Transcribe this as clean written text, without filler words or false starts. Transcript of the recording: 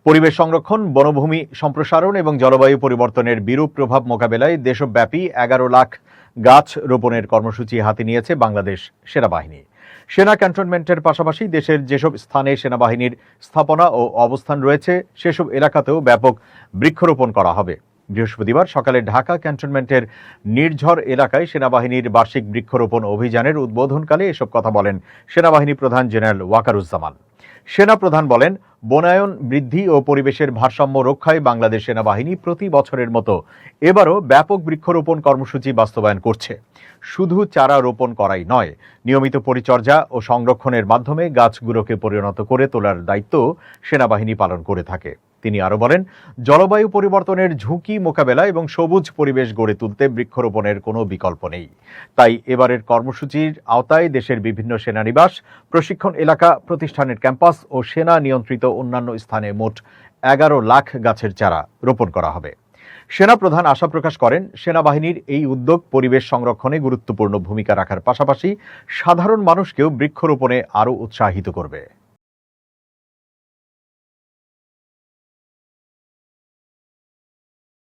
পরিবেশ সংরক্ষণ, বনভূমি সম্প্রসারণ এবং জলবায়ু পরিবর্তনের বিরূপ প্রভাব মোকাবেলায় দেশব্যাপী 11 লাখ গাছ রোপণের কর্মসূচি হাতে নিয়েছে বাংলাদেশ সেনাবাহিনী। সেনা ক্যান্টনমেন্টের পাশাপাশি দেশের যেসব স্থানে সেনাবাহিনীর স্থাপনা ও অবস্থান রয়েছে সেসব এলাকাতেও ব্যাপক বৃক্ষরোপণ করা হবে। বৃহস্পতিবার সকালে ঢাকা ক্যান্টনমেন্টের নির্ঝর এলাকায় সেনাবাহিনীর বার্ষিক বৃক্ষরোপণ অভিযানের উদ্বোধনকালে এসব কথা বলেন সেনাবাহিনী প্রধান জেনারেল ওয়াকারুজ্জামান। সেনাপ্রধান বলেন, বনায়ন বৃদ্ধি ও পরিবেশের ভারসাম্য রক্ষায় বাংলাদেশ সেনাবাহিনী প্রতি বছরের মতো এবারও ব্যাপক বৃক্ষরোপণ কর্মসূচি বাস্তবায়ন করছে। শুধু চারা রোপণ করাই নয়, নিয়মিত পরিচর্যা ও সংরক্ষণের মাধ্যমে গাছগুলোকে পরিণত করে তোলার দায়িত্ব সেনাবাহিনী পালন করে থাকে। তিনি আরো বলেন, জলবায়ু পরিবর্তনের ঝুঁকি মোকাবেলা এবং সবুজ পরিবেশ গড়ে তুলতে বৃক্ষরোপণের কোনো বিকল্প নেই। তাই এবারের কর্মসূচির আওতায় দেশের বিভিন্ন সেনানিবাস, প্রশিক্ষণ এলাকা, প্রতিষ্ঠানের ক্যাম্পাস ও সেনা নিয়ন্ত্রিত অন্যান্য স্থানে মোট 11 লাখ গাছের চারা রোপণ করা হবে। সেনাপ্রধান আশা প্রকাশ করেন, সেনাবাহিনীর এই উদ্যোগ পরিবেশ সংরক্ষণে গুরুত্বপূর্ণ ভূমিকা রাখার পাশাপাশি সাধারণ মানুষকেও বৃক্ষরোপণে আরও উৎসাহিত করবে।